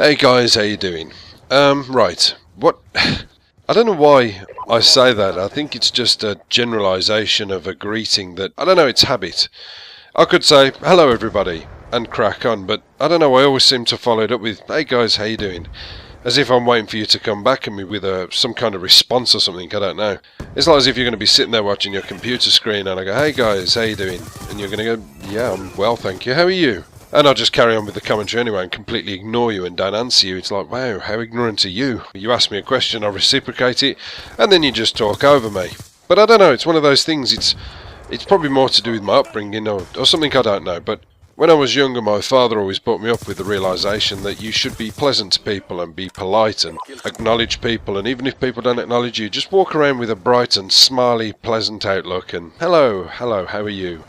Hey guys, how you doing? Right. What? I don't know why I say that. I think it's just a generalisation of a greeting that, I don't know, it's habit. I could say, hello everybody, and crack on, but I don't know, I always seem to follow it up with, hey guys, how you doing? As if I'm waiting for you to come back at me with some kind of response or something, I don't know. It's not as if you're going to be sitting there watching your computer screen and I go, hey guys, how you doing? And you're going to go, yeah, I'm well, thank you, how are you? And I'll just carry on with the commentary anyway and completely ignore you and don't answer you. It's like, wow, how ignorant are you? You ask me a question, I reciprocate it, and then you just talk over me. But I don't know, it's one of those things, it's probably more to do with my upbringing or something, I don't know. But when I was younger, my father always brought me up with the realisation that you should be pleasant to people and be polite and acknowledge people. And even if people don't acknowledge you, just walk around with a bright and smiley, pleasant outlook and, hello, how are you?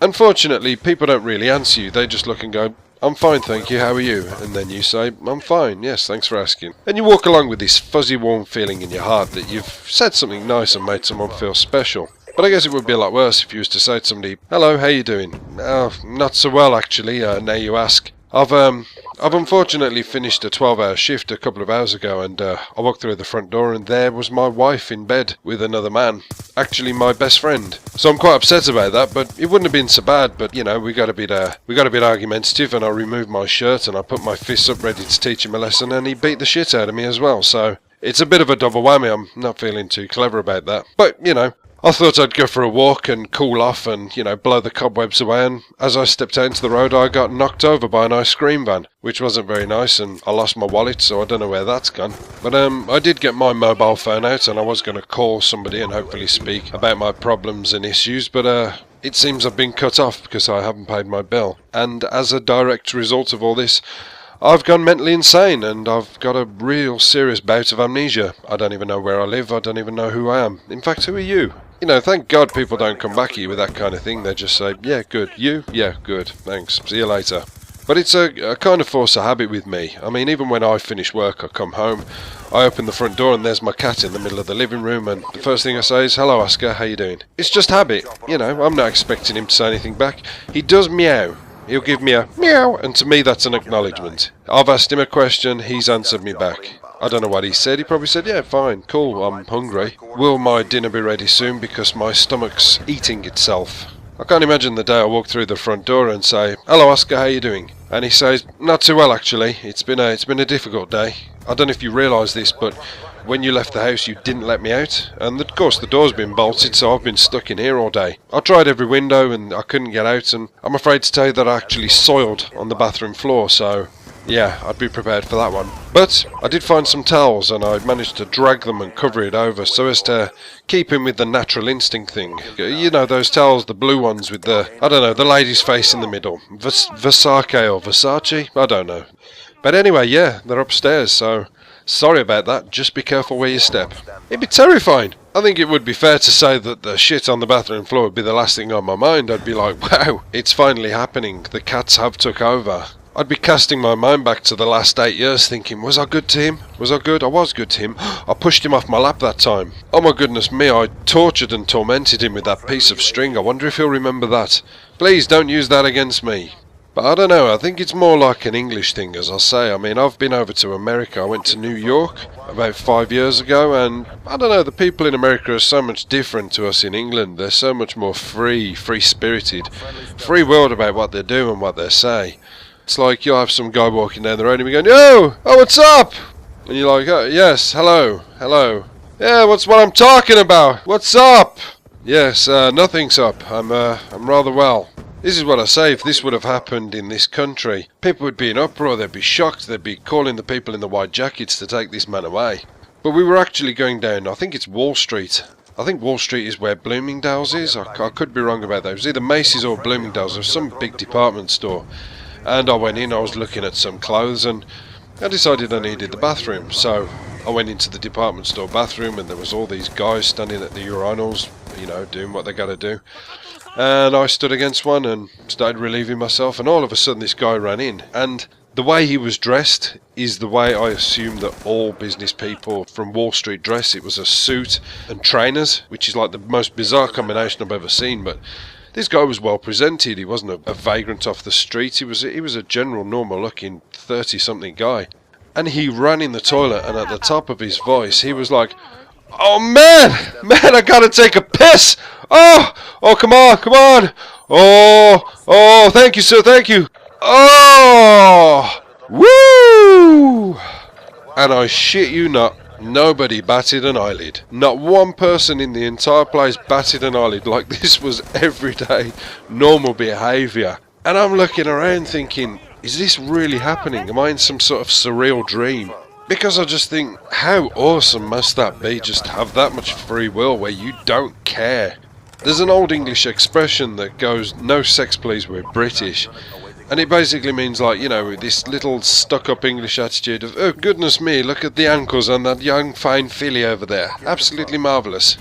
Unfortunately, people don't really answer you. They just look and go, I'm fine, thank you, how are you? And then you say, I'm fine, yes, thanks for asking. And you walk along with this fuzzy, warm feeling in your heart that you've said something nice and made someone feel special. But I guess it would be a lot worse if you was to say to somebody, hello, how you doing? Oh, not so well, actually, now you ask. I've unfortunately finished a 12-hour shift a couple of hours ago, and I walked through the front door and there was my wife in bed with another man, actually my best friend. So I'm quite upset about that, but it wouldn't have been so bad. But you know, we got a bit argumentative, and I removed my shirt and I put my fists up ready to teach him a lesson, and he beat the shit out of me as well. So it's a bit of a double whammy. I'm not feeling too clever about that, but you know, I thought I'd go for a walk and cool off and, you know, blow the cobwebs away, and as I stepped out into the road I got knocked over by an ice cream van, which wasn't very nice, and I lost my wallet, so I don't know where that's gone. But I did get my mobile phone out and I was going to call somebody and hopefully speak about my problems and issues, but it seems I've been cut off because I haven't paid my bill. And as a direct result of all this, I've gone mentally insane and I've got a real serious bout of amnesia. I don't even know where I live, I don't even know who I am. In fact, who are you? You know, thank God people don't come back at you with that kind of thing. They just say, yeah, good. You? Yeah, good. Thanks. See you later. But it's a kind of force of habit with me. I mean, even when I finish work, I come home, I open the front door and there's my cat in the middle of the living room, and the first thing I say is, hello Oscar, how you doing? It's just habit. You know, I'm not expecting him to say anything back. He does meow. He'll give me a meow, and to me that's an acknowledgement. I've asked him a question, he's answered me back. I don't know what he said, he probably said, yeah, fine, cool, I'm hungry. Will my dinner be ready soon because my stomach's eating itself? I can't imagine the day I walk through the front door and say, hello Oscar, how you doing? And he says, not too well actually, it's been a difficult day. I don't know if you realise this, but when you left the house you didn't let me out, and of course the door's been bolted, so I've been stuck in here all day. I tried every window and I couldn't get out, and I'm afraid to tell you that I actually soiled on the bathroom floor, so yeah, I'd be prepared for that one. But I did find some towels and I managed to drag them and cover it over so as to keep in with the natural instinct thing. You know, those towels, the blue ones with the, I don't know, the lady's face in the middle. Versace or Versace? I don't know. But anyway, yeah, they're upstairs, so sorry about that, just be careful where you step. It'd be terrifying. I think it would be fair to say that the shit on the bathroom floor would be the last thing on my mind. I'd be like, wow, it's finally happening, the cats have took over. I'd be casting my mind back to the last 8 years thinking, was I good to him? Was I good? I was good to him. I pushed him off my lap that time. Oh my goodness me, I tortured and tormented him with that piece of string. I wonder if he'll remember that. Please don't use that against me. But I don't know, I think it's more like an English thing, as I say. I mean, I've been over to America. I went to New York about 5 years ago, and I don't know, the people in America are so much different to us in England. They're so much more free-spirited, free-willed about what they do and what they say. It's like you'll have some guy walking down the road and be going, yo, oh, what's up? And you're like, oh, yes, hello. Yeah, what's what I'm talking about? What's up? Yes, nothing's up. I'm rather well. This is what I say, if this would have happened in this country, people would be in uproar, they'd be shocked, they'd be calling the people in the white jackets to take this man away. But we were actually going down, I think it's Wall Street. I think Wall Street is where Bloomingdale's is. I could be wrong about that. It was either Macy's or Bloomingdale's, or some big department store. And I went in, I was looking at some clothes, and I decided I needed the bathroom. So I went into the department store bathroom, and there was all these guys standing at the urinals, you know, doing what they gotta do. And I stood against one and started relieving myself, and all of a sudden this guy ran in. And the way he was dressed is the way I assume that all business people from Wall Street dress. It was a suit and trainers, which is like the most bizarre combination I've ever seen, but this guy was well presented. He wasn't a vagrant off the street. He was a general, normal-looking 30-something guy. And he ran in the toilet, and at the top of his voice, he was like, "Oh man, I gotta take a piss. Oh, come on. Oh, thank you, sir, thank you. Oh, woo!" And I shit you not, nobody batted an eyelid. Not one person in the entire place batted an eyelid. Like, this was everyday, normal behaviour. And I'm looking around thinking, is this really happening? Am I in some sort of surreal dream? Because I just think, how awesome must that be, just to have that much free will where you don't care? There's an old English expression that goes, "No sex please, we're British." And it basically means, like, you know, this little stuck-up English attitude of, "Oh, goodness me, look at the ankles on that young fine filly over there. Absolutely marvellous."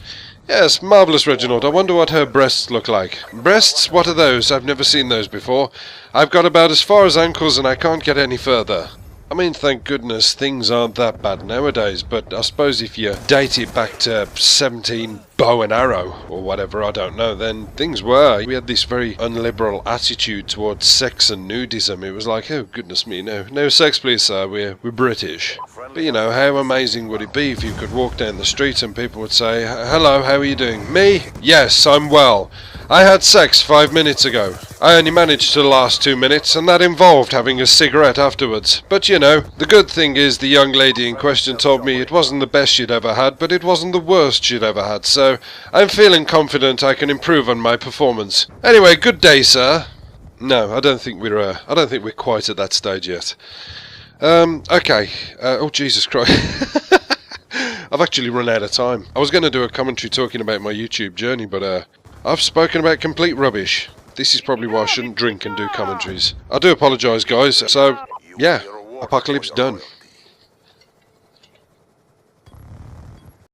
Yes, marvellous, Reginald. I wonder what her breasts look like. Breasts? What are those? I've never seen those before. I've got about as far as ankles and I can't get any further. I mean, thank goodness things aren't that bad nowadays, but I suppose if you date it back to 17 bow and arrow, or whatever, I don't know, then things were. We had this very unliberal attitude towards sex and nudism. It was like, oh, goodness me, no sex please, sir, we're British. But, you know, how amazing would it be if you could walk down the street and people would say, "Hello, how are you doing?" "Me? Yes, I'm well. I had sex 5 minutes ago. I only managed to last 2 minutes, and that involved having a cigarette afterwards. But, you know, the good thing is the young lady in question told me it wasn't the best she'd ever had, but it wasn't the worst she'd ever had, so I'm feeling confident I can improve on my performance. Anyway, good day, sir." No, I don't think we're quite at that stage yet. Okay. Oh, Jesus Christ. I've actually run out of time. I was going to do a commentary talking about my YouTube journey, but I've spoken about complete rubbish. This is probably why I shouldn't drink and do commentaries. I do apologise, guys. So, yeah, apocalypse done.